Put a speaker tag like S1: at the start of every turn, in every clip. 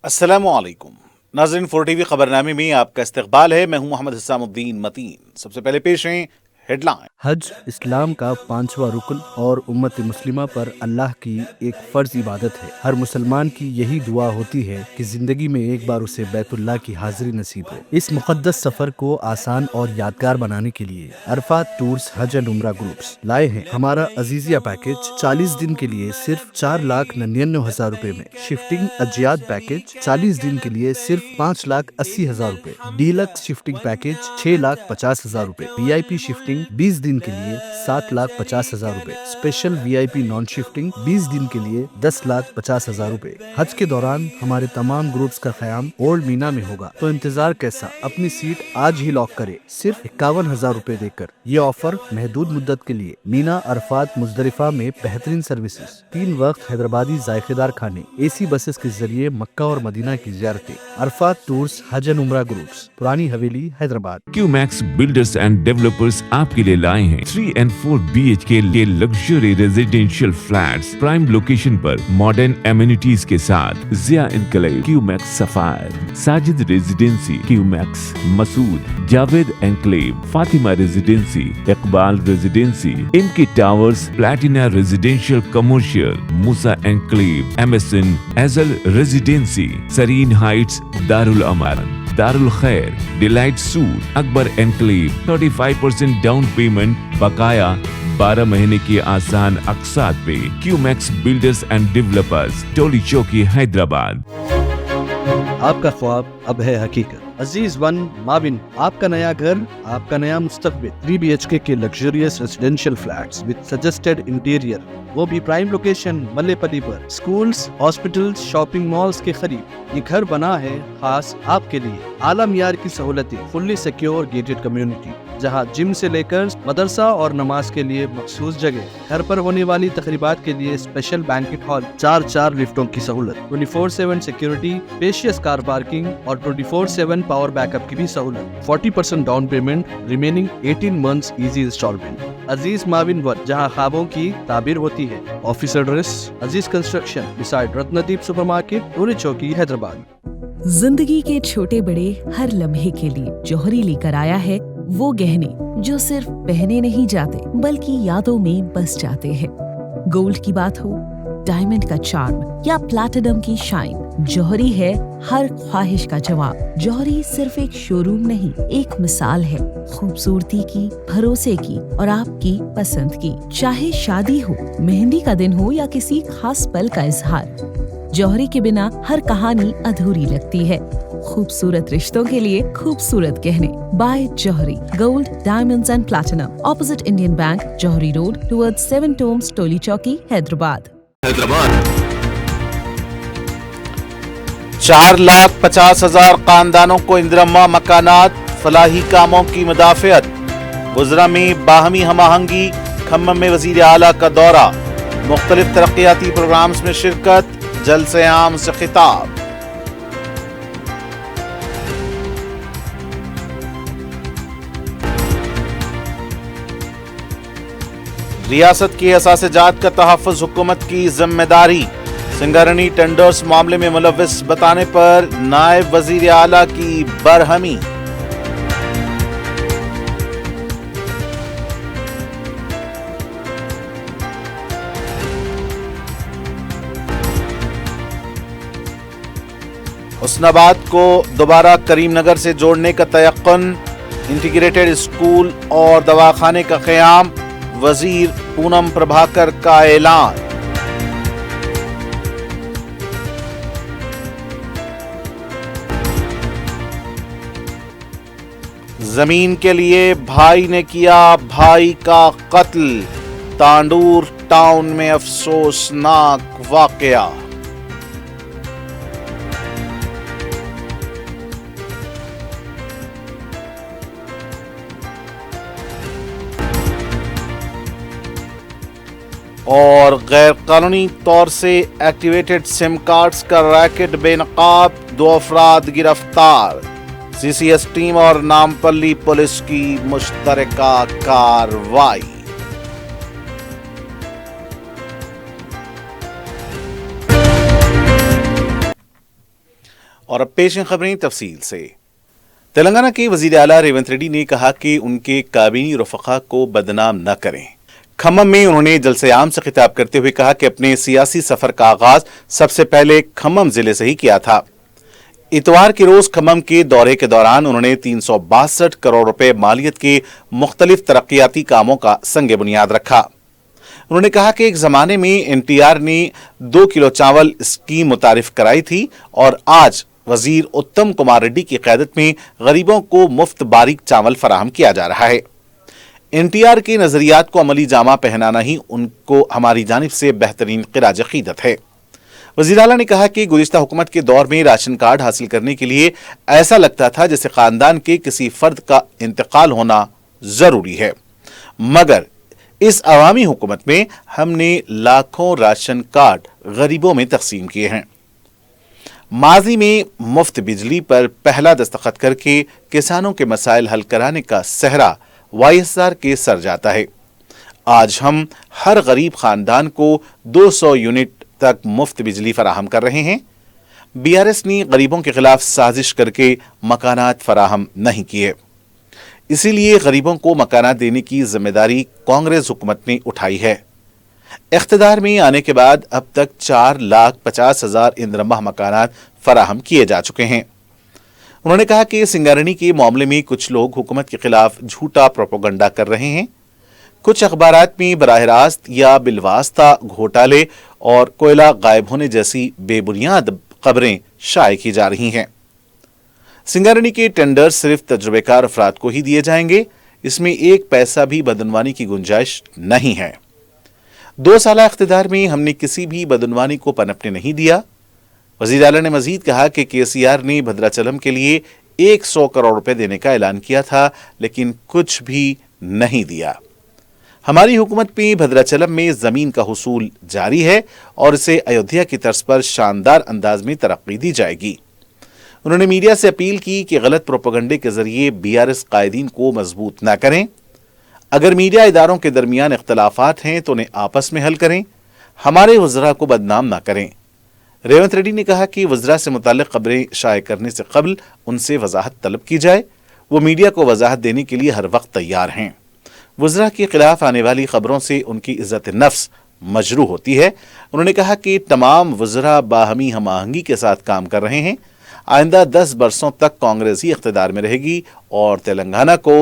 S1: السلام علیکم ناظرین، 4 TV خبرنامے میں آپ کا استقبال ہے۔ میں ہوں محمد حسام الدین متین۔ سب سے پہلے پیش ہیں ہیڈ لائن۔
S2: حج اسلام کا 5واں رکن اور امت مسلمہ پر اللہ کی ایک فرض عبادت ہے۔ ہر مسلمان کی یہی دعا ہوتی ہے کہ زندگی میں ایک بار اسے بیت اللہ کی حاضری نصیب ہو۔ اس مقدس سفر کو آسان اور یادگار بنانے کے لیے عرفات ٹورز حج اینڈ عمرہ گروپس لائے ہیں ہمارا عزیزیہ پیکج 40 دن کے لیے صرف 4,99,000 روپے میں، شفٹنگ اجیاد پیکج 40 دن کے لیے صرف 5,80,000 روپے، ڈیلکس شفٹنگ پیکج 6,50,000 روپے، وی آئی پی شفٹنگ 20 دن کے لیے 7,50,000 روپے، اسپیشل وی آئی پی نان شفٹنگ 20 دن کے لیے 10,50,000 روپے۔ حج کے دوران ہمارے تمام گروپس کا قیام اولڈ مینا میں ہوگا، تو انتظار کیسا؟ اپنی سیٹ آج ہی لاک کرے صرف 51,000 روپے دے کر۔ یہ آفر محدود مدت کے لیے۔ مینا، عرفات، مزدلفہ میں بہترین سروسز، 3 وقت حیدرآبادی ذائقے دار کھانے، اے سی بسز کے ذریعے مکہ اور مدینہ کی زیارتیں۔ عرفات ٹورز حج اینڈ عمرہ groups, Purani Haveli, Hyderabad.
S3: QMax builders and developers آپ کے لیے لائے ہیں 3 and 4 BHK کے luxury residential flats prime location پر ماڈرن ایمینٹیز کے ساتھ۔ Zia enclave, QMax sapphire, Sajid residency, QMax Masood, Javed enclave, Fatima residency, Iqbal residency, MK towers, platina residential commercial, Musa enclave, MSN ایزل ریزیڈینسی، سرین ہائٹس، دارالامن، دارالخیر، delight suite, Akbar enclave, 35% down payment بقایا 12 مہینے کی آسان اقساط پہ۔ QMax بلڈرز اینڈ ڈیولپرز، ٹولی چوکی، حیدرآباد۔
S2: آپ کا خواب اب ہے حقیقت۔ عزیز ون ماون، آپ کا نیا گھر، آپ کا نیا مستقبل۔ 3 BHK کے luxurious residential flats with suggested interior, وہ بھی پرائم لوکیشن ملے پلی پر، سکولز، ہاسپٹلز، شاپنگ مالز کے قریب۔ یہ گھر بنا ہے خاص آپ کے لیے۔ اعلیٰ معیار کی سہولتیں، فلی سیکیور گیٹڈ کمیونٹی، جہاں جم سے لے کر مدرسہ اور نماز کے لیے مخصوص جگہ، گھر پر ہونے والی تقریبات کے لیے اسپیشل بینکٹ ہال، 4 لفٹوں کی سہولت، 24/7 سیکیورٹی، اسپیشیس کار پارکنگ اور 24/7 پاور بیک اپ کی بھی سہولت۔ 40% down payment, remaining 18 months easy installment. Aziz ماون ون، جہاں خوابوں کی تعبیر ہوتی ہے۔ Office address Aziz construction beside Ratnadeep super market, Toli Chowki, Hyderabad.
S4: زندگی کے چھوٹے بڑے ہر لمحے کے لیے جوہری لے کر آیا ہے وہ گہنے جو صرف پہنے نہیں جاتے بلکہ یادوں میں بس جاتے ہیں۔ گولڈ کی بات ہو، ڈائمنڈ کا چارم یا پلاٹینم کی شائن، جوہری ہے ہر خواہش کا جواب۔ جوہری صرف ایک شو روم نہیں، ایک مثال ہے خوبصورتی کی، بھروسے کی اور آپ کی پسند کی۔ چاہے شادی ہو، مہندی کا دن ہو یا کسی خاص پل کا اظہار، جوہری کے بنا ہر کہانی ادھوری لگتی ہے۔ خوبصورت رشتوں کے لیے خوبصورت گہنے، بائے جوہری، gold, diamonds and platinum, opposite Indian bank, جوہری روڈ، ٹورڈ 7 ٹومز، ٹولی چوکی، حیدرآباد۔
S1: 4,50,000 خاندانوں کو اندرما مکانات، فلاحی کاموں کی مدافعت۔ گجرا میں باہمی ہم آہنگی، کھمم میں وزیر اعلیٰ کا دورہ، مختلف ترقیاتی پروگرامز میں شرکت، جلسہ عام سے خطاب۔ ریاست کی اثاثے جات کا تحفظ حکومت کی ذمہ داری، سنگارنی ٹینڈرز معاملے میں ملوث بتانے پر نائب وزیر اعلیٰ کی برہمی۔ حسن آباد کو دوبارہ کریم نگر سے جوڑنے کا تیقن، انٹیگریٹڈ اسکول اور دواخانے کا قیام، وزیر پونم پربھاکر کا اعلان۔ زمین کے لیے بھائی نے کیا بھائی کا قتل، تانڈور ٹاؤن میں افسوسناک واقعہ۔ اور غیر قانونی طور سے ایکٹیویٹڈ سم کارڈز کا ریکٹ بے نقاب، 2 افراد گرفتار۔ CCS ٹیم اور نامپلی پولیس کی مشترکہ کارروائی۔ और अब पेश हैं खबरें तफसील से। तेलंगाना के वजीर आला रेवंत रेड्डी ने कहा कि उनके काबीनी रफ़क़ा को बदनाम न करें। खम्मम में उन्होंने जलसे आम से खिताब करते हुए कहा कि अपने सियासी सफर का आगाज सबसे पहले खम्मम जिले से ही किया था। इतवार के रोज खम्मम के दौरे के दौरान उन्होंने 362 करोड़ रुपए मालियत के मुख्तलिफ तरक्याती कामों का संग बुनियाद रखा। उन्होंने कहा कि एक जमाने में एनटीआर ने 2 किलो चावल स्कीम मुतारिफ कराई थी और आज वजीर उत्तम कुमार रेड्डी की क़यादत में गरीबों को मुफ्त बारीक चावल फराहम किया जा रहा है। एनटीआर के नजरियात को अमली जामा पहनाना ही उनको हमारी जानिब से बेहतरीन क़िराज अक़ीदत है। वज़ीर आला ने कहा कि गुज़िश्ता हुकूमत के दौर में राशन कार्ड हासिल करने के लिए ऐसा लगता था जैसे खानदान के किसी फर्द का इंतकाल होना जरूरी है, मगर इस अवामी हुकूमत में हमने लाखों राशन कार्ड गरीबों में तकसीम किए हैं। माजी में मुफ्त बिजली पर पहला दस्तखत करके किसानों के मसाइल हल कराने का सहरा वाईएसआर के सर जाता है। आज हम हर गरीब खानदान को 200 यूनिट तक मुफ्त बिजली फराहम कर रहे हैं। बीआरएस ने गरीबों के खिलाफ साजिश करके मकानात फराहम नहीं किए, इसीलिए गरीबों को मकानात देने की जिम्मेदारी कांग्रेस हुकूमत ने उठाई है। इख्तिदार में आने के बाद अब तक 4,50,000 इंद्रमाह मकानात फराहम किए जा चुके हैं। उन्होंने कहा कि सिंगारणी के मामले में कुछ लोग हुकूमत के खिलाफ झूठा प्रोपोगंडा कर रहे हैं। कुछ अखबारात में बराह रास्त या बिलवास्ता घोटाले और कोयला गायब होने जैसी बेबुनियाद खबरें शाये की जा रही हैं। सिंगारणी के टेंडर सिर्फ तजुर्बेकार अफराद को ही दिए जाएंगे, इसमें एक पैसा भी बदनवानी की गुंजाइश नहीं है। 2 साल इख्तिदार में हमने किसी भी बदनवानी को पनपने नहीं दिया। वज़ीर आला ने मजीद कहा कि केसीआर ने भद्राचलम के लिए 100 करोड़ रुपए देने का ऐलान किया था, लेकिन कुछ भी नहीं दिया। हमारी हुकूमत में भद्राचलम में जमीन का हुसूल जारी है और इसे अयोध्या की तर्ज पर शानदार अंदाज में तरक्की दी जाएगी। उन्होंने मीडिया से अपील की कि गलत प्रोपेगेंडे के जरिए बीआरएस कायदीन को मजबूत न करें। अगर मीडिया इदारों के दरमियान इख्तलाफात हैं तो उन्हें आपस में हल करें, हमारे वज़रा को बदनाम न करें। रेवंत रेड्डी ने कहा कि वज़रा से मुताल्लिक़ खबरें शाये करने से कबल उनसे वजाहत तलब की जाए। वो मीडिया को वजाहत देने के लिए हर वक्त तैयार हैं। वज़रा के खिलाफ आने वाली खबरों से उनकी इज्जत नफ्स मजरू होती है। उन्होंने कहा कि तमाम वज़रा बाहमी हम आहंगी के साथ काम कर रहे हैं। आइंदा 10 बरसों तक कांग्रेस ही इख्तिदार में रहेगी और तेलंगाना को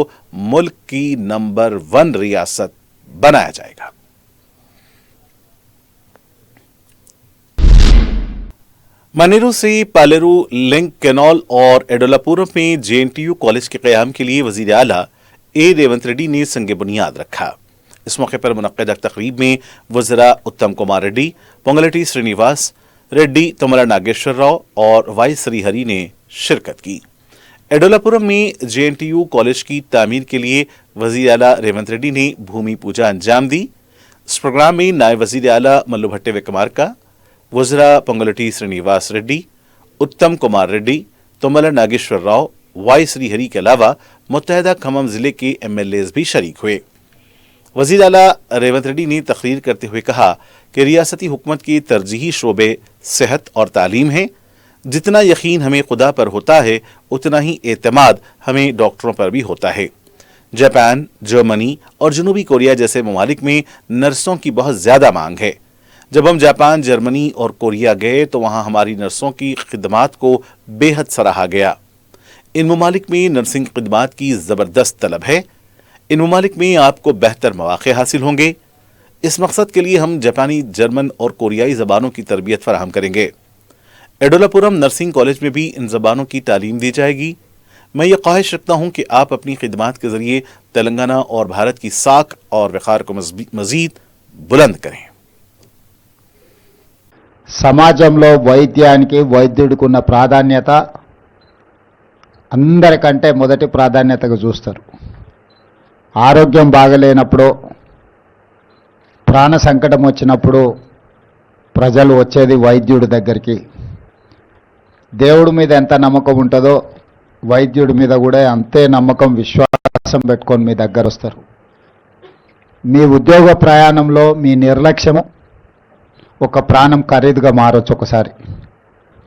S1: मुल्क की नंबर 1 रियासत बनाया जाएगा। मनेरू से पालेरू लिंक कैनाल और एडोलापुरम में जेएनटीयू कॉलेज के क़याम के लिए वज़ीर आला रेवंत रेड्डी ने संग बुनियाद रखा। इस मौके पर मुनक्किदा तकरीब में वज़रा उत्तम कुमार रेड्डी, पोंगलेटी श्रीनिवास रेड्डी, तुमला नागेश्वर राव और वाई श्रीहरि ने शिरकत की। एडोलापुरम में जेएनटीयू कॉलेज की तामीर के लिए वज़ीर आला रेवंत रेड्डी ने भूमि पूजा अंजाम दी। इस प्रोग्राम में नायब वज़ीर आला मल्लू भट्टे विक्रमार्का, वज़रा पोंगलेटी श्रीनिवास रेड्डी, उत्तम कुमार रेड्डी, तुमला नागेश्वर राव, वाई श्रीहरि के अलावा मुत्तहदा खम्मम जिले के एमएलएज भी शरीक हुए। वज़ीर आला रेवंत रेड्डी ने तकरीर करते हुए कहा कि रियासती हुकूमत की तरजीही शोबे सेहत और तालीम है। जितना यकीन हमें खुदा पर होता है उतना ही एतमाद हमें डॉक्टरों पर भी होता है। जापान, जर्मनी और जनूबी कोरिया जैसे ममालिक में नर्सों की बहुत ज़्यादा मांग है। जब हम जापान, जर्मनी और कोरिया गए तो वहाँ हमारी नर्सों की खिदमात को बेहद सराहा गया। इन ममालिक में नर्सिंग खिदमात की ज़बरदस्त तलब है। इन ममालिक में आपको बेहतर मौक़े हासिल होंगे। इस मकसद के लिए हम जापानी, जर्मन और कोरियाई ज़बानों की तरबियत फराहम करेंगे। एडोलापुरम नर्सिंग कॉलेज में भी इन ज़बानों की तालीम दी जाएगी। मैं ये ख्वाहिश रखता हूँ कि आप अपनी खिदमात के ज़रिए तेलंगाना और भारत की साख और वक़ार को मज़ीद बुलंद करें।
S5: సమాజంలో వైద్యానికి వైద్యుడికి ఉన్న ప్రాధాన్యత అందరికంటే మొదటి ప్రాధాన్యతగా చూస్తారు. ఆరోగ్యం బాగలేనప్పుడు, ప్రాణ సంకటం వచ్చినప్పుడు ప్రజలు వచ్చేది వైద్యుడి దగ్గరికి. దేవుడి మీద ఎంత నమ్మకం ఉంటుందో వైద్యుడి మీద కూడా అంతే నమ్మకం, విశ్వాసం పెట్టుకొని మీ దగ్గర వస్తారు. మీ ఉద్యోగ ప్రయాణంలో మీ నిర్లక్ష్యము ఒక ప్రాణం ఖరీదుగా మారొచ్చు. ఒకసారి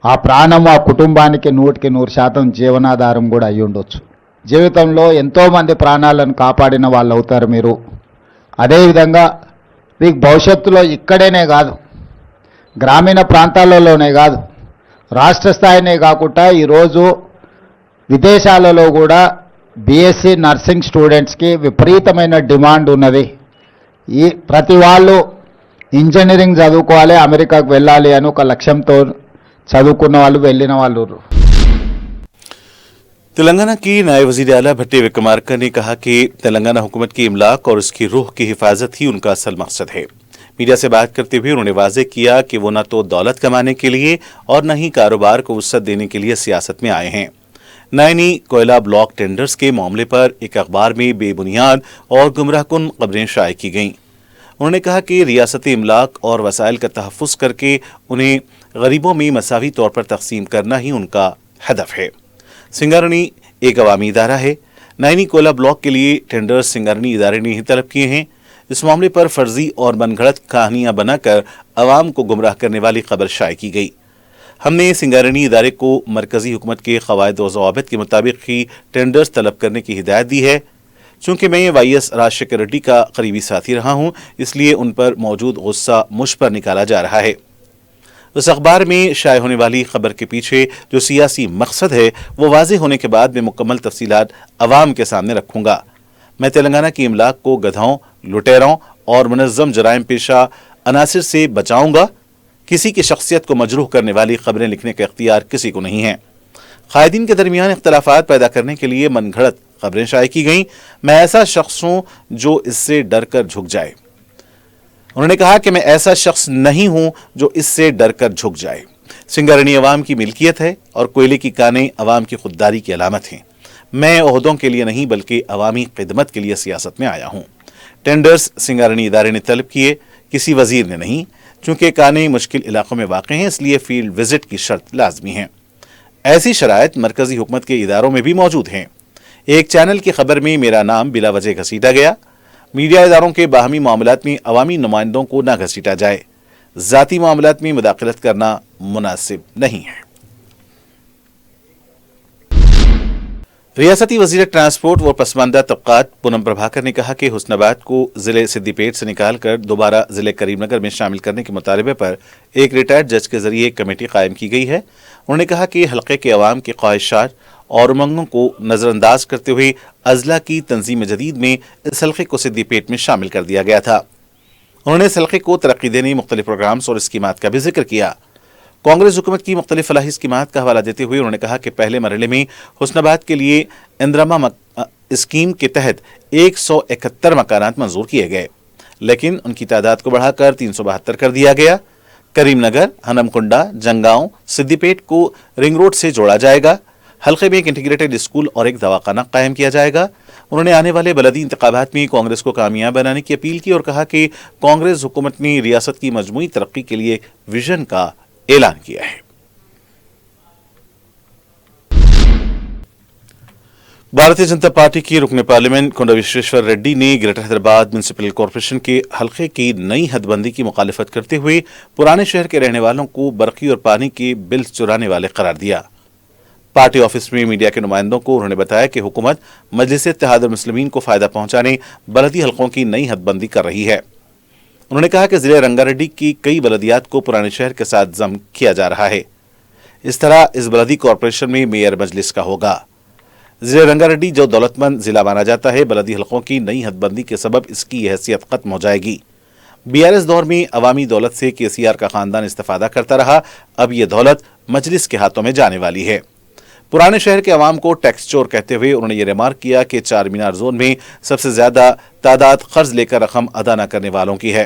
S5: ఆ ప్రాణం ఆ కుటుంబానికి 100% జీవనాధారం కూడా అయి ఉండొచ్చు. జీవితంలో ఎంతోమంది ప్రాణాలను కాపాడిన వాళ్ళు అవుతారు మీరు. అదేవిధంగా మీకు భవిష్యత్తులో ఇక్కడేనే కాదు, గ్రామీణ ప్రాంతాలలోనే కాదు, రాష్ట్ర స్థాయినే కాకుండా ఈరోజు విదేశాలలో కూడా బీఎస్సీ నర్సింగ్ స్టూడెంట్స్కి విపరీతమైన డిమాండ్ ఉన్నది. ఈ ప్రతి వాళ్ళు ఇంజనీరింగ్ చదువుకోవాలి, అమెరికాకు వెళ్ళాలి అని ఒక లక్ష్యంతో చదువుకున్న వాళ్ళు వెళ్ళిన వాళ్ళు.
S1: तेलंगाना की नायब वजीर आला भट्टी विक्रमार्का ने कहा कि तेलंगाना हुकूमत की इमलाक और उसकी रूह की हिफाजत ही उनका असल मकसद है। मीडिया से बात करते हुए उन्होंने वाजे किया कि वो न तो दौलत कमाने के लिए और न ही कारोबार को वुसअत देने के लिए सियासत में आए हैं। नैनी कोयला ब्लॉक टेंडर्स के मामले पर एक अखबार में बेबुनियाद और गुमराहकुन खबरें शाये की गईं। उन्होंने कहा कि रियासती इमलाक और वसाइल का तहफ़्फ़ुज़ करके उन्हें गरीबों में मसावी तौर पर तकसीम करना ही उनका हदफ है। सिंगारणी एक अवामी इदारा है। नैनी कोयला ब्लॉक के लिए टेंडर्स सिंगारणी इदारे ने ही तलब किए हैं। इस मामले पर फर्जी और मनगढ़ंत कहानियां बनाकर अवाम को गुमराह करने वाली खबर शाये की गई। हमने सिंगारणी इदारे को मरकजी हुकूमत के क़वायद और ज़वाबित के मुताबिक ही टेंडर्स तलब करने की हिदायत दी है। चूँकि मैं वाईएस राजशेखर रेड्डी का करीबी साथी रहा हूँ, इसलिए उन पर मौजूद गुस्सा मुझ पर निकाला जा रहा है। उस अखबार में शाये होने वाली खबर के पीछे जो सियासी मकसद है वो वाज़ेह होने के बाद मैं मुकम्मल तफसीलात अवाम के सामने रखूँगा। मैं तेलंगाना की इमलाक को गधाओं, लुटेरों और मुनज़्ज़म जराइम पेशा अनासिर से बचाऊँगा। किसी की शख्सियत को मजरूह करने वाली खबरें लिखने का इख्तियार किसी को नहीं है। कायदीन के दरमियान इख्तलाफात पैदा करने के लिए मनगढ़ंत खबरें शाये की गईं। मैं ऐसा शख्स हूँ जो इससे डर कर झुक जाए। उन्होंने कहा कि मैं ऐसा शख्स नहीं हूं जो इससे डर कर झुक जाए। सिंगारणी अवाम की मिल्कियत है और कोयले की कानें अवाम की खुददारी की अलामत हैं। मैं ओहदों के लिए नहीं बल्कि अवामी खिदमत के लिए सियासत में आया हूं। टेंडर्स सिंगारणी इदारे ने तलब किए, किसी वजीर ने नहीं। चूंकि कानें मुश्किल इलाकों में वाक़ हैं, इसलिए फील्ड विजिट की शर्त लाजमी है। ऐसी शराइत मरकजी हुकूमत के इदारों में भी मौजूद हैं। एक चैनल की खबर में मेरा नाम बिला वजह घसीटा गया। मीडिया इदारों के बाहमी मामलात में अवामी नुमाइंदों को न घसीटा जाए। ज़ाती मामलात में मुदाखलत करना मुनासिब नहीं है। रियासती वज़ीर ट्रांसपोर्ट व पसमानदा तबक़ात पूनम प्रभाकर ने कहा कि हुस्नाबाद को ज़िले सिद्दीपेट से निकालकर दोबारा ज़िले करीमनगर में शामिल करने के मुतालबे पर एक रिटायर्ड जज के जरिए एक कमेटी कायम की गई है। उन्होंने कहा कि हल्के के अवाम की ख्वाहिशात और उमंगों को नज़रअंदाज करते हुए अजला की तंजीम जदीद में इस हल्के को सिद्दीपेट में शामिल कर दिया गया था। उन्होंने इस हल्के को तरक्की देने मुख्तलिफ प्रोग्राम्स और स्कीमात का भी जिक्र किया। कांग्रेस हुकूमत की मुख्तलिफ फलाही स्कीमात का हवाला देते हुए उन्होंने कहा कि पहले मरहले में हुस्नाबाद के लिए इंद्रमा स्कीम के तहत 171 मकानात मंजूर किए गए, लेकिन उनकी तादाद को बढ़ाकर 372 कर दिया गया। करीमनगर, हनमकुंडा, जंगांव, सिद्दीपेट को रिंग रोड से जोड़ा जाएगा। हल्के में एक इंटीग्रेटेड स्कूल और एक दवाखाना कायम किया जाएगा। उन्होंने आने वाले बलदी इंतखाबात में कांग्रेस को कामयाब बनाने की अपील की और कहा कि कांग्रेस हुकूमत ने रियासत की मजमूई तरक्की के लिए विजन का ऐलान किया है। भारतीय जनता पार्टी की रुकन पार्लियामेंट कोंडा विश्वेश्वर रेड्डी ने ग्रेटर हैदराबाद म्यूनिसिपल कॉरपोरेशन के हल्के की नई हदबंदी की मुखालिफत करते हुए पुराने शहर के रहने वालों को बरकी और पानी के बिल चुराने वाले करार दिया। पार्टी ऑफिस में मीडिया के नुमाइंदों को उन्होंने बताया कि हुकूमत मजलिस इत्तेहादुल मुस्लिमीन को फायदा पहुंचाने बलदी हल्कों की नई हदबंदी कर रही है। उन्होंने कहा कि जिले रंगारेड्डी की कई बलदियात को पुराने शहर के साथ जम किया जा रहा है। इस तरह इस बलदी कॉरपोरेशन में मेयर मजलिस का होगा। जिले रंगारेड्डी जो दौलतमंद जिला माना जाता है, बलदी हल्कों की नई हदबंदी के सबब इसकी हैसियत खत्म हो जाएगी। बीआरएस दौर में अवामी दौलत से केसीआर का खानदान इस्तेफादा करता रहा, अब यह दौलत मजलिस के हाथों में जाने वाली है। पुराने शहर के अवाम को टैक्स चोर कहते हुए उन्होंने ये रिमार्क किया कि चार मीनार जोन में सबसे ज्यादा तादाद कर्ज लेकर रकम अदा न करने वालों की है।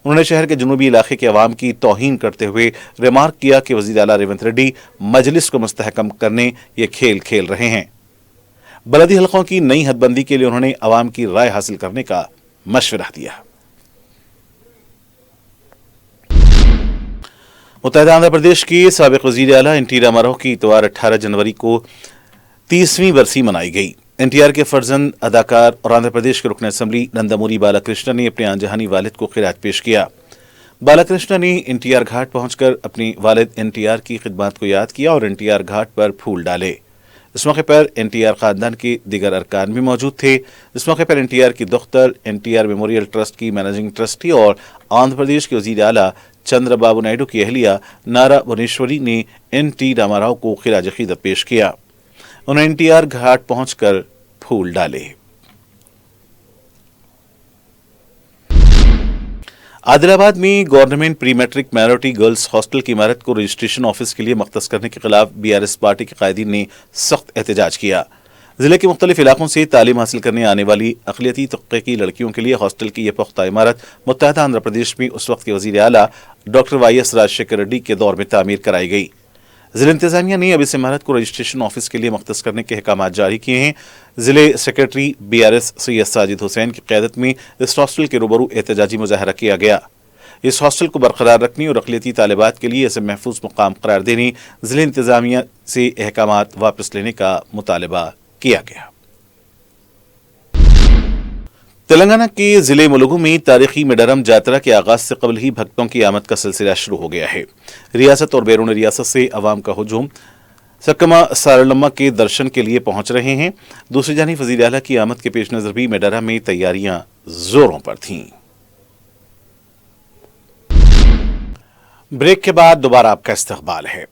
S1: उन्होंने शहर के जुनूबी इलाके के अवाम की तौहीन करते हुए रिमार्क किया कि वज़ीर आला रेवंत रेड्डी मजलिस को मुस्तहकम करने ये खेल खेल रहे हैं। बलदी हल्कों की नई हदबंदी के लिए उन्होंने अवाम की राय हासिल करने का मशवरा दिया। मुत्तहिदा आंध्र प्रदेश की साबिक वज़ीर आला एनटी रामाराव की इतवार 18 जनवरी को 30वीं बरसी मनाई गई। एनटीआर के फर्जंद अदाकार और आंध्र प्रदेश के रुकन असम्बली नंदमूरी बालाकृष्णन ने अपने आनजहानी वालिद को खिराज पेश किया। बालाकृष्ण ने एनटीआर घाट पहुंचकर अपनी वालिद एनटीआर की खिदमत को याद किया और एनटीआर घाट पर फूल डाले। इस मौके पर एनटीआर खानदान के दीगर अरकान भी मौजूद थे। इस मौके पर एनटीआर की दुख्तर, एनटीआर मेमोरियल ट्रस्ट की मैनेजिंग ट्रस्टी और आंध्र प्रदेश के वजीर आला चंद्रबाबू नायडू की अहलिया नारा भुवनेश्वरी ने एनटी रामाराव को खिराज अकीदत पेश किया। उन्होंने एनटीआर घाट पहुंचकर फूल डाले। आदिलाबाद में government pre matric minority girls hostel की इमारत को रजिस्ट्रेशन ऑफिस के लिए मख्तस करने के खिलाफ बीआरएस पार्टी के कायदीन ने सख्त एहतजाज किया। जिले के मुख्तलिफ इलाकों से तालीम हासिल करने आने वाली अक़लियती तबके की लड़कियों के लिए हॉस्टल की यह पुख्ता इमारत मुत्तहदा आंध्र प्रदेश में उस वक्त के वजीर आला डॉक्टर वाईएस राजशेखर रेड्डी के दौर में तामीर कराई गई। जिला इंतजामिया ने अब इस इमारत को रजिस्ट्रेशन ऑफिस के लिए मख्तस करने के अहकाम जारी किए हैं। जिले सेक्रेटरी बीआरएस सैयद साजिद हुसैन की क़यादत में इस हॉस्टल के रूबरू एहतजाजी मुजाहरा किया गया। इस हॉस्टल को बरकरार रखने और अक़लियती तालिबात के लिए इसे महफूज मुकाम करार देने जिला इंतजामिया से अहकाम वापस लेने का मुतालबा किया गया। तेलंगाना के जिले मुलुगु में तारीखी मेडारम जातरा के आगाज से कबल ही भक्तों की आमद का सिलसिला शुरू हो गया है। रियासत और बैरून रियासत से अवाम का हुजूम सक्कमा सारलम्मा के दर्शन के लिए पहुंच रहे हैं। दूसरी जानिब वज़ीर आला की आमद के पेश नजर भी मेडारा में तैयारियां जोरों पर थीं। ब्रेक के बाद दोबारा आपका इस्तकबाल है।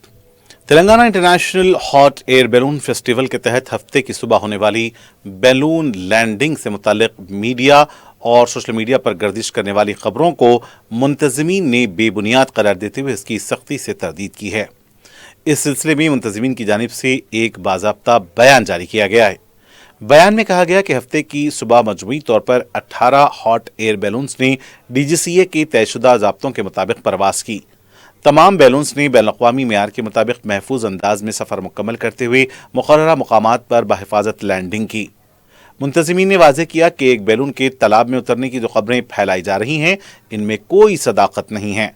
S1: Telangana international hot air balloon festival के तहत हफ्ते की सुबह होने वाली बैलून लैंडिंग से मुताल्लिक मीडिया और सोशल मीडिया पर गर्दिश करने वाली खबरों को मुंतज़मीन ने बेबुनियाद करार देते हुए इसकी सख्ती से तरदीद की है। इस सिलसिले में मुंतज़मीन की जानिब से एक बाज़ाब्ता बयान जारी किया गया है। बयान में कहा गया कि हफ्ते की सुबह मजमूई तौर पर 18 हॉट एयर बैलून्स ने डीजीसीए के तयशुदा ज़ाब्तों के मुताबिक परवास की। तमाम बैलून्स ने बैनुल-अक़वामी मेयार के मुताबिक महफूज अंदाज में सफ़र मुकम्मल करते हुए मुक़र्ररा मुक़ामात पर बहिफाजत लैंडिंग की। मुंतज़मीन ने वाज़ेह किया कि एक बैलून के तालाब में उतरने की जो खबरें फैलाई जा रही हैं, इनमें कोई सदाकत नहीं है।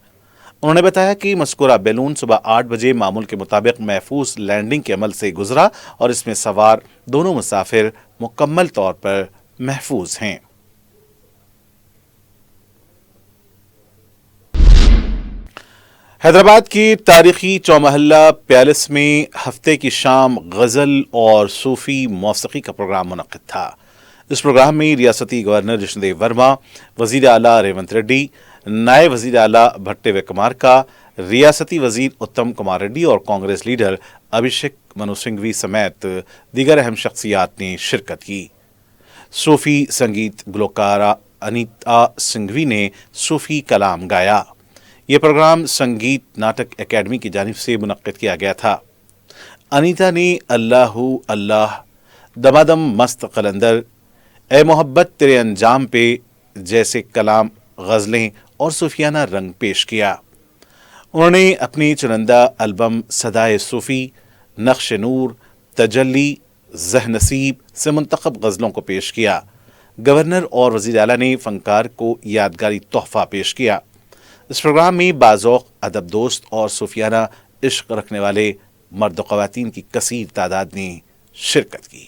S1: उन्होंने बताया कि मज़कूरा बैलून सुबह 8 बजे मामूल के मुताबिक महफूज लैंडिंग के अमल से गुजरा और इसमें सवार दोनों मुसाफिर मुकम्मल तौर पर महफूज हैं। हैदराबाद की तारीखी चौमहल्ला पैलेस में हफ्ते की शाम गज़ल और सूफ़ी मौसीक़ी का प्रोग्राम मुनक़्क़िद था। इस प्रोग्राम में रियासती गवर्नर जिष्णुदेव वर्मा, वज़ीर आला रेवंत रेड्डी, नायब वज़ीर आला भट्टे विक्रमार्का, रियासती वज़ीर उत्तम कुमार रेड्डी और कांग्रेस लीडर अभिषेक मनु सिंघवी समेत दीगर अहम शख्सियात ने शिरकत की। सूफ़ी संगीत गुलकारा अनीता सिंघवी ने सूफ़ी कलाम गाया। ये प्रोग्राम संगीत नाटक एकेडमी की जानिब से मुनक़्क़िद किया गया था। अनीता ने अल्लाहू अल्लाह, दमादम मस्त कलंदर, ए मोहब्बत तेरे अंजाम पे जैसे कलाम, गज़लें और सूफियाना रंग पेश किया। उन्होंने अपनी चुनिंदा एल्बम सदाए सूफ़ी, नक्श नूर, तजल्ली, ज़हनसीब से मुंतखब गज़लों को पेश किया। गवर्नर और वज़ीर आला ने फ़नकार को यादगारी तोहफ़ा पेश किया। इस प्रोग्राम में बाज़ौक़, अदब दोस्त और सूफियाना इश्क रखने वाले मर्द व ख़वातीन की कसीर तादाद ने शिरकत की।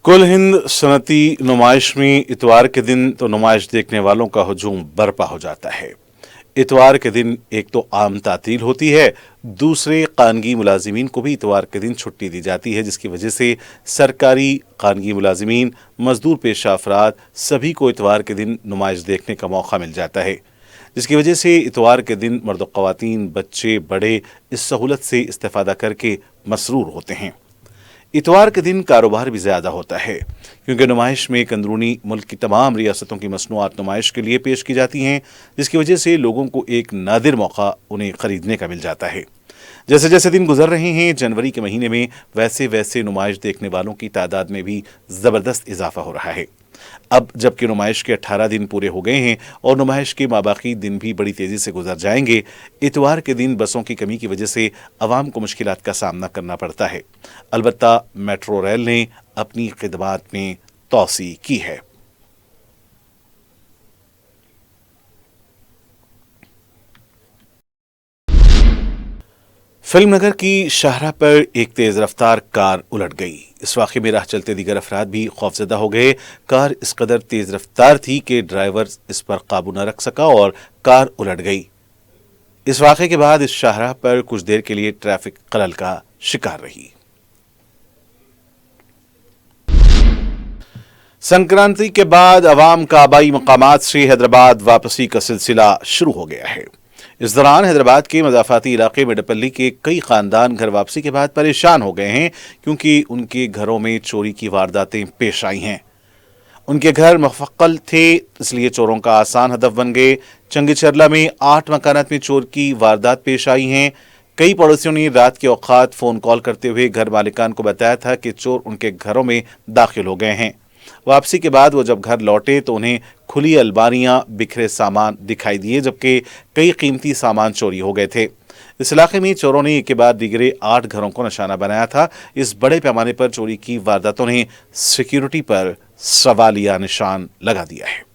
S1: कुल हिंद सनती नुमाइश में इतवार के दिन तो नुमाइश देखने वालों का हजूम बरपा हो जाता है। इतवार के दिन एक तो आम तातील होती है, दूसरे कानगी मुलाजिमीन को भी इतवार के दिन छुट्टी दी जाती है, जिसकी वजह से सरकारी, कानगी मुलाजिमीन, मजदूर पेशा अफराद सभी को इतवार के दिन नुमाइश देखने का मौका मिल जाता है, जिसकी वजह से इतवार के दिन मर्द व ख़वातीन, बच्चे, बड़े इस सहूलत से इस्तेफादा करके मसरूर होते हैं। इतवार के दिन कारोबार भी ज़्यादा होता है, क्योंकि नुमाइश में एक अंदरूनी मुल्क की तमाम रियासतों की मसनूआत नुमाइश के लिए पेश की जाती हैं, जिसकी वजह से लोगों को एक नादिर मौका उन्हें ख़रीदने का मिल जाता है। जैसे जैसे दिन गुजर रहे हैं, जनवरी के महीने में वैसे वैसे नुमाइश देखने वालों की तादाद में भी ज़बरदस्त इजाफा हो रहा है। अब जबकि नुमाइश के 18 दिन पूरे हो गए हैं और नुमाइश के माबाकी दिन भी बड़ी तेज़ी से गुजर जाएंगे, इतवार के दिन बसों की कमी की वजह से अवाम को मुश्किलात का सामना करना पड़ता है। अलबत्ता मेट्रो रेल ने अपनी खिदमात में तोसी की है। फिल्मनगर की शाहराह पर एक तेज रफ्तार कार उलट गई। इस वाक़े में राह चलते दीगर अफराद भी खौफजदा हो गए। कार इस कदर तेज रफ्तार थी कि ड्राइवर इस पर काबू न रख सका और कार उलट गई। इस वाक़े के बाद इस शाहराह पर कुछ देर के लिए ट्रैफिक खलल का शिकार रही। संक्रांति के बाद अवाम का आबाई मकामात से हैदराबाद वापसी का सिलसिला शुरू हो गया है। इस दौरान हैदराबाद के मज़ाफ़ाती इलाके मेडपल्ली के कई ख़ानदान घर वापसी के बाद परेशान हो गए हैं, क्योंकि उनके घरों में चोरी की वारदातें पेश आई हैं। उनके घर मुफ़क्कल थे, इसलिए चोरों का आसान हदफ बन गए। चंगीचरला में 8 मकानात में चोर की वारदात पेश आई हैं। कई पड़ोसियों ने रात के औक़ात फ़ोन कॉल करते हुए घर मालिकान को बताया था कि चोर उनके घरों में दाखिल हो गए हैं। वापसी के बाद वो जब घर लौटे तो उन्हें खुली अलमारियां, बिखरे सामान दिखाई दिए, जबकि कई कीमती सामान चोरी हो गए थे। इस इलाके में चोरों ने एक के बाद दीगरे 8 घरों को निशाना बनाया था। इस बड़े पैमाने पर चोरी की वारदातों ने सिक्योरिटी पर सवालिया निशान लगा दिया है।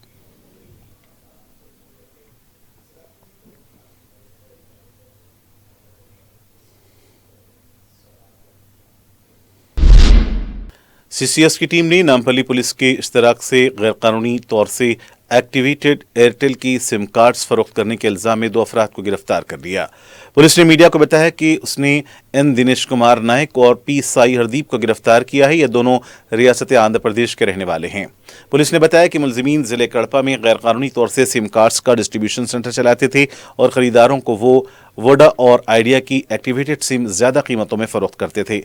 S1: सीसीएस की टीम ने नामपल्ली पुलिस के इश्तराक से गैरकानूनी तौर से एक्टिवेटेड एयरटेल की सिम कार्ड्स फरोख्त करने के इल्जाम में 2 अफराद को गिरफ्तार कर लिया। पुलिस ने मीडिया को बताया कि उसने एन दिनेश कुमार नायक और पी साई हरदीप को गिरफ्तार किया है। ये दोनों रियासत आंध्र प्रदेश के रहने वाले हैं। पुलिस ने बताया कि मुलजिमीन जिले कड़पा में गैरकानूनी तौर से सिम कार्ड्स का डिस्ट्रीब्यूशन सेंटर चलाते थे और खरीदारों को वो वोडा और आइडिया की एक्टिवेटेड सिम ज़्यादा कीमतों में फरोख्त करते थे।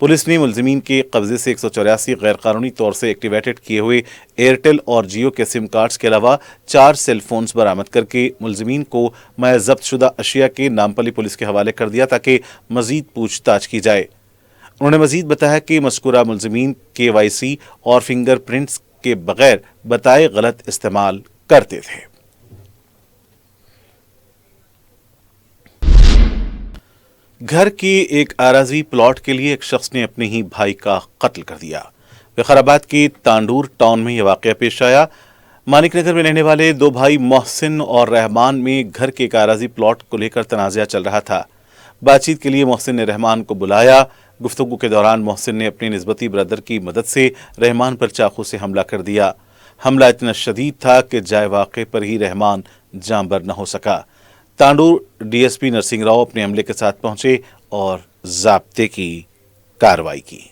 S1: पुलिस ने मुलजिमीन के कब्जे से 184 गैरकानूनी तौर से एक्टिवेटेड किए हुए एयरटेल और जियो के सिम कार्ड्स के अलावा 4 सेल फोन्स बरामद करके मुलजिमीन को मैं जब्त शुदा अशिया के नामपल्ली पुलिस के हवाले कर दिया ताकि मजीद पूछताछ की जाए। उन्होंने मजीद बताया कि मज़कूरा मुलजिमीन KYC और फिंगरप्रिंट्स के बगैर बताए गलत इस्तेमाल करते थे। घर के एक आराजी प्लॉट के लिए एक शख्स ने अपने ही भाई का कत्ल कर दिया। विकाराबाद के तांडूर टाउन में यह वाक़या पेश आया। मानिकनगर में रहने वाले 2 भाई मोहसिन और रहमान में घर के एक आराजी प्लॉट को लेकर तनाज़ा चल रहा था। बातचीत के लिए मोहसिन ने रहमान को बुलाया। गुफ्तगू के दौरान मोहसिन ने अपने निस्बती ब्रदर की मदद से रहमान पर चाकू से हमला कर दिया। हमला इतना शदीद था कि जाए वाक़े पर ही रहमान जांबर न हो सका। तांडूर DSP नरसिंह राव अपने अमले के साथ पहुंचे और ज़ाब्ते की कार्रवाई की।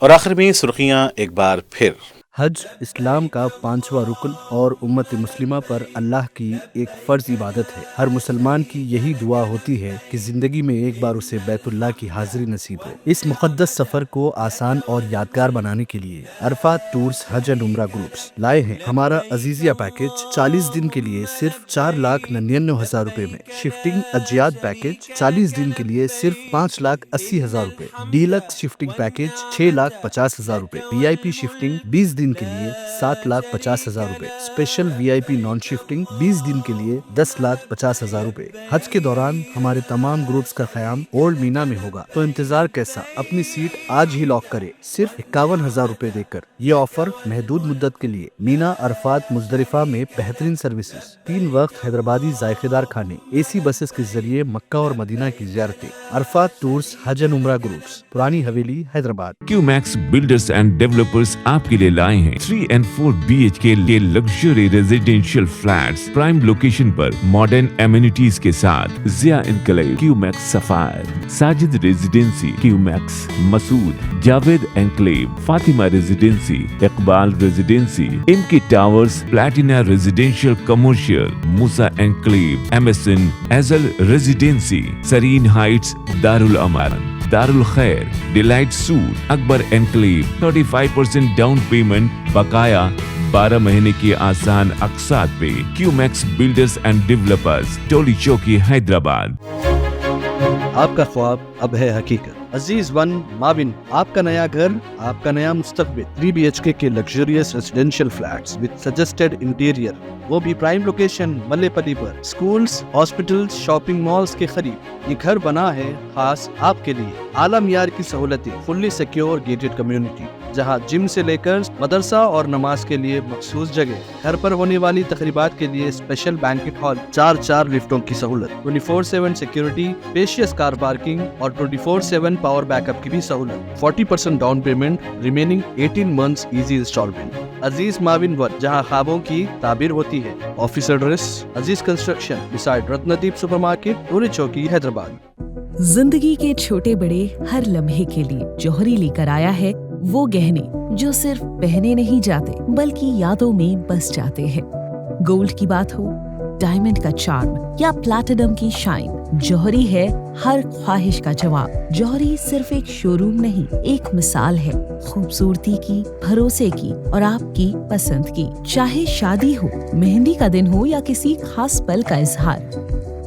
S1: और आखिर में सुर्खियां एक बार फिर।
S2: हज इस्लाम का 5वां रुकन और उम्मत मुस्लिमा पर अल्लाह की एक फ़र्ज इबादत है। हर मुसलमान की यही दुआ होती है कि ज़िंदगी में एक बार उसे बैतुल्लाह की हाज़िरी नसीब हो। इस मुक़द्दस सफ़र को आसान और यादगार बनाने के लिए अरफात टूर्स हज एंड उम्रा ग्रुप्स लाए हैं हमारा अजीज़िया पैकेज 40 दिन के लिए सिर्फ 4,99,000 रुपए में, शिफ्टिंग अजियात पैकेज 40 दिन के लिए सिर्फ 5,80,000 रुपए, डीलक्स शिफ्टिंग पैकेज 6,50,000 रुपए, VIP शिफ्टिंग 20 दिन के लिए 7,50,000 रुपए, स्पेशल VIP नॉन शिफ्टिंग 20 दिन के लिए 10,50,000 रुपए। हज के दौरान हमारे तमाम ग्रुप्स का क़याम ओल्ड मीना में होगा, तो इंतजार कैसा, अपनी सीट आज ही लॉक करे सिर्फ 51,000 रुपए देकर। ये ऑफर महदूद मुद्दत के लिए। मीना, अरफात, मुजदलिफा में बेहतरीन सर्विसेज, 3 वक्त हैदराबादी जायकेदार खाने, AC बसेस के जरिए मक्का और मदीना की ज़ियारतें। अरफात टूर्स हज एंड उम्रा groups, Purani Haveli, Hyderabad.
S3: QMax builders and developers आपके लिए लाए हैं 3 and 4 BHK के luxury residential flats prime location पर मॉडर्न एमिनिटीज के साथ। Zia enclave, QMax sapphire, Sajid residency, QMax Masood, Javed enclave, Fatima residency, Iqbal residency, इनकी towers, platina residential commercial, Musa enclave, MSN एजल रेजिडेंसी, सरीन हाइट्स, दारुल अमान, दारुल खैर, delight suite, Akbar enclave, 35% down payment, बकाया 12 महीने की आसान अकसात पे। क्यूमैक्स बिल्डर्स एंड डेवलपर्स, टोली चौकी, हैदराबाद।
S2: आपका ख्वाब अब है हकीकत। अजीज वन माविन, आपका नया घर, आपका नया मुस्तकबिल। 3 BHK के luxurious residential flats with suggested interior, वो भी प्राइम लोकेशन मल्लेपल्ली पर। स्कूल्स, हॉस्पिटल्स, शॉपिंग मॉल्स के करीब ये घर बना है खास आपके लिए। आला मियार की सहूलतें, फुल्ली सिक्योर गेटेड कम्युनिटी, जहां जिम से लेकर मदरसा और नमाज के लिए मखसूस जगह। घर पर होने वाली तकरीबात के लिए स्पेशल बैंकेट हॉल, 4 लिफ्टों की सहूलत, 24/7 सिक्योरिटी, स्पेशियस कार पार्किंग और 24/7 पावर बैकअप की भी सहूलत। 40% down payment, remaining 18 months easy installment. Aziz माविन वन, जहां ख्वाबों की ताबीर होती है। Office address Aziz construction beside Ratnadeep supermarket, Toli Chowki, Hyderabad.
S4: जिंदगी के छोटे बड़े हर लम्हे के लिए जौहरी लेकर आया है वो गहने जो सिर्फ पहने नहीं जाते बल्कि यादों में बस जाते हैं। गोल्ड की बात हो, डायमंड का चार्म या प्लैटिनम की शाइन, जौहरी है हर ख्वाहिश का जवाब। जौहरी सिर्फ एक शोरूम नहीं, एक मिसाल है खूबसूरती की, भरोसे की और आपकी पसंद की। चाहे शादी हो, मेहंदी का दिन हो या किसी खास पल का इजहार,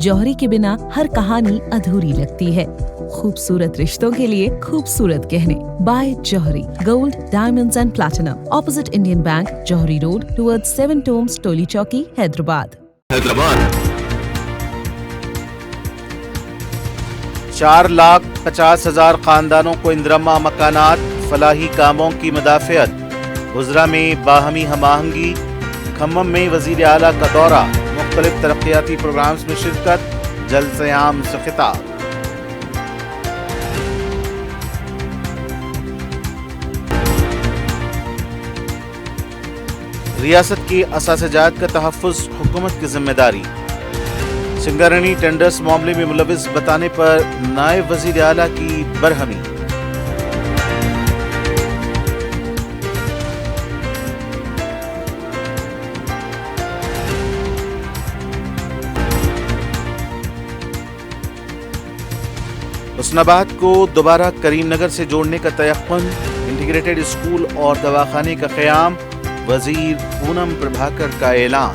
S4: जौहरी के बिना हर कहानी अधूरी लगती है। खूबसूरत रिश्तों के लिए खूबसूरत गहने by Johari, gold, diamonds and platinum, opposite Indian bank, Johari road, towards 7 tombs, Toli Chowki, Hyderabad.
S1: 4,50,000 खानदानों को इंदिरम्मा मकानात, फलाही कामों की मदाफियत। गुजरा में बाहमी हमाहंगी, खम्मम में वजीर आला का दौरा, मुख्तलिफ तरक्याती प्रोग्राम्स में शिरकत, जलसे आम से खिताब। रियासत की असासजात का तहफ़्फ़ुज़ हुकूमत की जिम्मेदारी। सिंगारनी टेंडर्स मामले में मुलविस बताने पर नायब वज़ीर आला की बरहमी। हुस्नाबाद को दोबारा करीमनगर से जोड़ने का तयक्कुन, इंटीग्रेटेड स्कूल और दवाखाने का क़याम, वजीर पूनम प्रभाकर का ऐलान।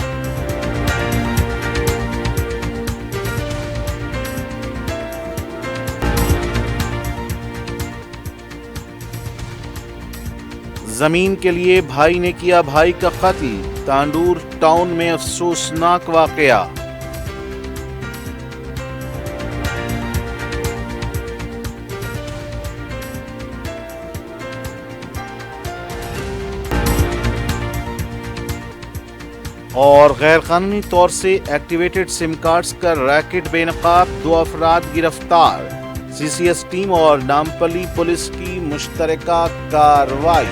S1: जमीन के लिए भाई ने किया भाई का कत्ल, तांडूर टाउन में अफसोसनाक वाकया। और गैर कानूनी तौर से एक्टिवेटेड सिम कार्ड्स का रैकेट बेनकाब, 2 अफराद गिरफ्तार। CCS टीम और नामपल्ली पुलिस की मुश्तरका कार्रवाई।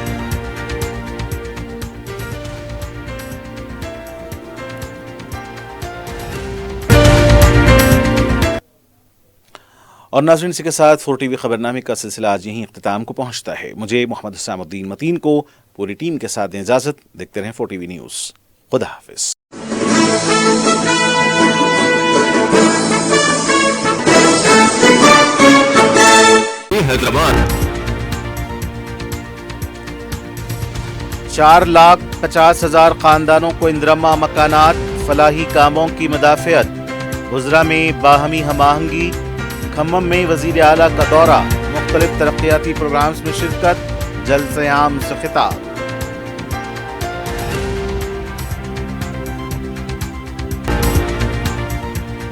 S1: और नाज़रीन, इसी के साथ 4TV खबरनामे का सिलसिला आज यहीं इख्तिताम को पहुंचता है। मुझे मोहम्मद हुसैनुद्दीन मतीन को पूरी टीम के साथ दें इजाज़त। देखते रहें 4TV न्यूज़। खुदा हाफिज।
S3: हैदराबाद
S1: 4,50,000 खानदानों को इंदिरम्मा मकानात, फलाही कामों की मदाफियत। गुजरा में बाहमी हमाहंगी, खम्मम में वजीर आला का दौरा, मुख्तलिफ तरक्याती प्रोग्राम्स में शिरकत, जलसे आम से खिताब।